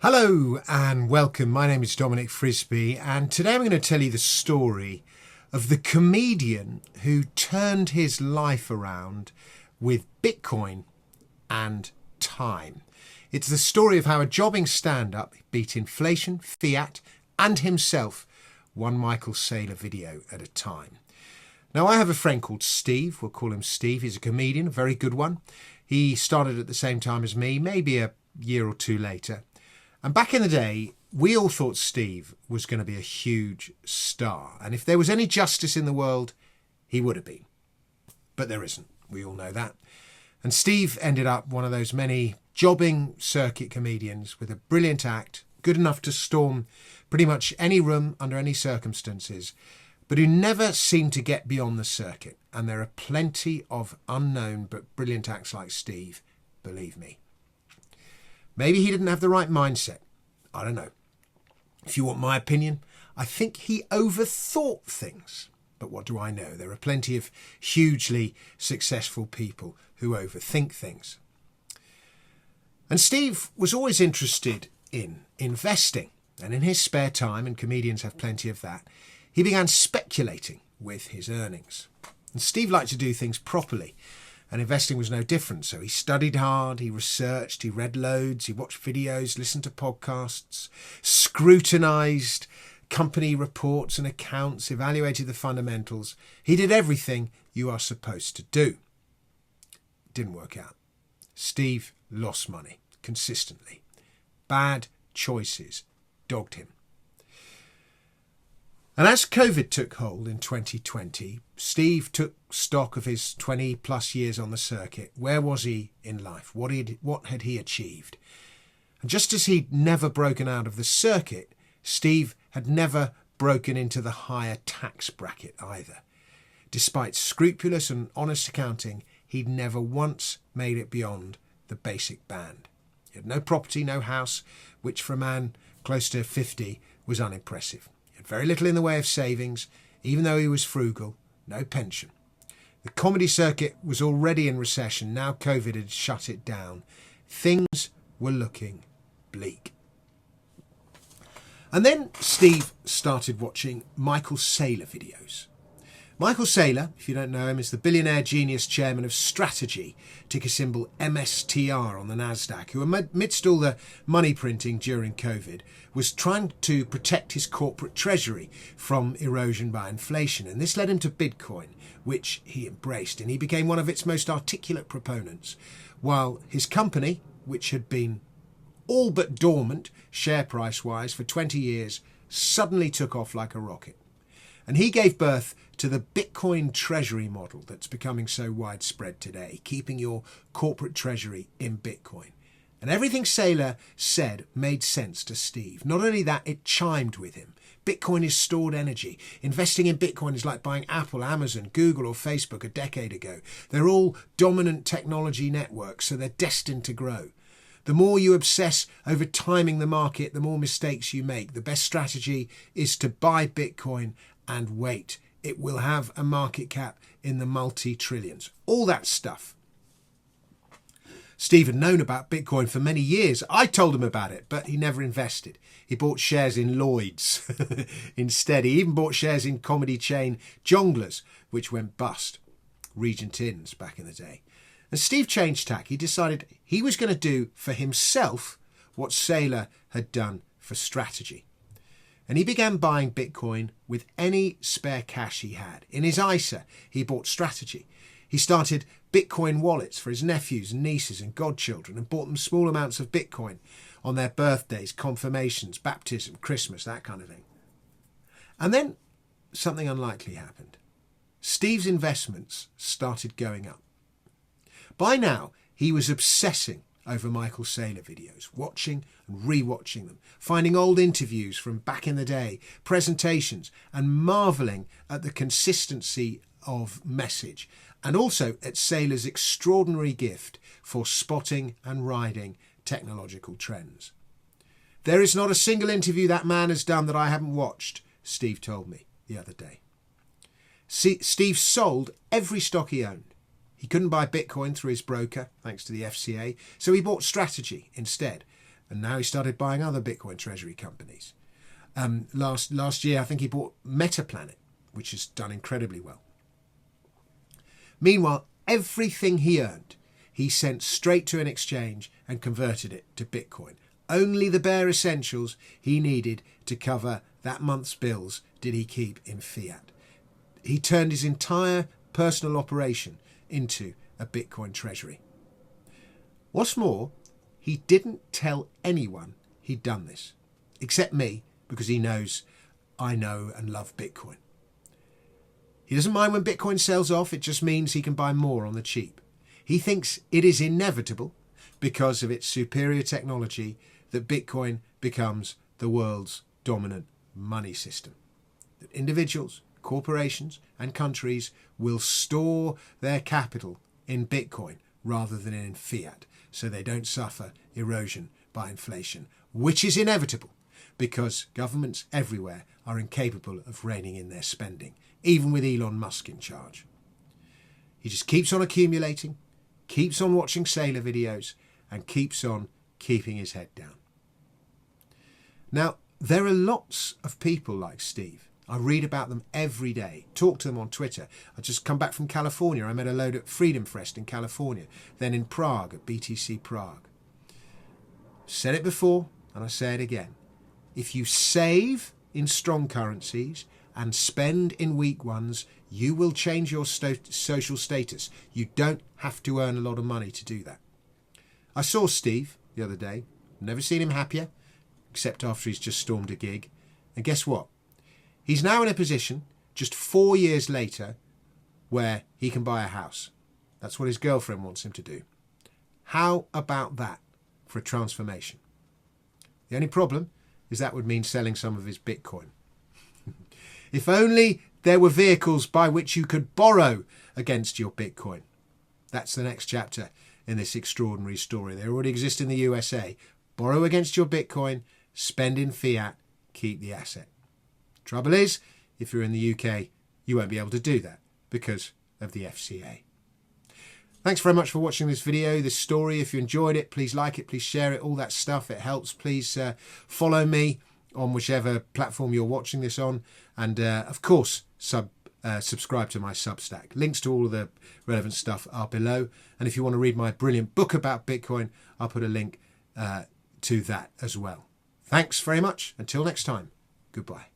Hello and welcome. My name is Dominic Frisby, and today I'm going to tell you the story of the comedian who turned his life around with Bitcoin and time. It's the story of how a jobbing stand-up beat inflation, fiat and himself, one Michael Saylor video at a time. Now, I have a friend called Steve. We'll call him Steve. He's a comedian, a very good one. He started at the same time as me, maybe a year or two later. And back in the day, we all thought Steve was going to be a huge star. And if there was any justice in the world, he would have been. But there isn't. We all know that. And Steve ended up one of those many jobbing circuit comedians with a brilliant act, good enough to storm pretty much any room under any circumstances, but who never seemed to get beyond the circuit. And there are plenty of unknown but brilliant acts like Steve, believe me. Maybe he didn't have the right mindset. I don't know. If you want my opinion, I think he overthought things. But what do I know? There are plenty of hugely successful people who overthink things. And Steve was always interested in investing. And in his spare time, and comedians have plenty of that, he began speculating with his earnings. And Steve liked to do things properly. And investing was no different. So he studied hard, he researched, he read loads, he watched videos, listened to podcasts, scrutinised company reports and accounts, evaluated the fundamentals. He did everything you are supposed to do. It didn't work out. Steve lost money consistently. Bad choices dogged him. And as COVID took hold in 2020, Steve took stock of his 20 plus years on the circuit. Where was he in life? What had he achieved? And just as he'd never broken out of the circuit, Steve had never broken into the higher tax bracket either. Despite scrupulous and honest accounting, he'd never once made it beyond the basic band. He had no property, no house, which for a man close to 50 was unimpressive. Very little in the way of savings, even though he was frugal, no pension. The comedy circuit was already in recession. Now COVID had shut it down. Things were looking bleak. And then Steve started watching Michael Saylor videos. Michael Saylor, if you don't know him, is the billionaire genius chairman of Strategy, ticker symbol MSTR on the Nasdaq, who amidst all the money printing during COVID was trying to protect his corporate treasury from erosion by inflation. And this led him to Bitcoin, which he embraced, and he became one of its most articulate proponents, while his company, which had been all but dormant share price wise for 20 years, suddenly took off like a rocket. And he gave birth to the Bitcoin treasury model that's becoming so widespread today, keeping your corporate treasury in Bitcoin. And everything Saylor said made sense to Steve. Not only that, it chimed with him. Bitcoin is stored energy. Investing in Bitcoin is like buying Apple, Amazon, Google or Facebook a decade ago. They're all dominant technology networks, so they're destined to grow. The more you obsess over timing the market, the more mistakes you make. The best strategy is to buy Bitcoin and wait. It will have a market cap in the multi-trillions. All that stuff. Steve had known about Bitcoin for many years. I told him about it, but he never invested. He bought shares in Lloyd's instead. He even bought shares in comedy chain Jongleurs, which went bust. Regent Inns back in the day. And Steve changed tack. He decided he was going to do for himself what Saylor had done for Strategy. And he began buying Bitcoin with any spare cash he had. In his ISA, he bought Strategy. He started Bitcoin wallets for his nephews and nieces and godchildren and bought them small amounts of Bitcoin on their birthdays, confirmations, baptism, Christmas, that kind of thing. And then something unlikely happened. Steve's investments started going up. By now, he was obsessing over Michael Saylor videos, watching and re-watching them, finding old interviews from back in the day, presentations, and marvelling at the consistency of message, and also at Saylor's extraordinary gift for spotting and riding technological trends. There is not a single interview that man has done that I haven't watched, Steve told me the other day. Steve sold every stock he owned. He couldn't buy Bitcoin through his broker, thanks to the FCA, so he bought Strategy instead. And now he started buying other Bitcoin treasury companies. Last year, I think he bought Metaplanet, which has done incredibly well. Meanwhile, everything he earned, he sent straight to an exchange and converted it to Bitcoin. Only the bare essentials he needed to cover that month's bills did he keep in fiat. He turned his entire personal operation into a Bitcoin treasury. What's more, he didn't tell anyone he'd done this, except me, because he knows I know and love Bitcoin. He doesn't mind when Bitcoin sells off, it just means he can buy more on the cheap. He thinks it is inevitable, because of its superior technology, that Bitcoin becomes the world's dominant money system. That individuals, corporations and countries will store their capital in Bitcoin rather than in fiat, so they don't suffer erosion by inflation, which is inevitable because governments everywhere are incapable of reining in their spending, even with Elon Musk in charge. He just keeps on accumulating, keeps on watching Saylor videos, and keeps on keeping his head down. Now, there are lots of people like Steve. I read about them every day, talk to them on Twitter. I just come back from California. I met a load at Freedom Fest in California, then in Prague at BTC Prague. Said it before, and I say it again. If you save in strong currencies and spend in weak ones, you will change your social status. You don't have to earn a lot of money to do that. I saw Steve the other day. Never seen him happier, except after he's just stormed a gig. And guess what? He's now in a position, just 4 years later, where he can buy a house. That's what his girlfriend wants him to do. How about that for a transformation? The only problem is that would mean selling some of his Bitcoin. If only there were vehicles by which you could borrow against your Bitcoin. That's the next chapter in this extraordinary story. They already exist in the USA. Borrow against your Bitcoin, spend in fiat, keep the asset. Trouble is, if you're in the UK, you won't be able to do that because of the FCA. Thanks very much for watching this video, this story. If you enjoyed it, please like it, please share it, all that stuff. It helps. Please follow me on whichever platform you're watching this on. And of course, subscribe to my Substack. Links to all of the relevant stuff are below. And if you want to read my brilliant book about Bitcoin, I'll put a link to that as well. Thanks very much. Until next time, goodbye.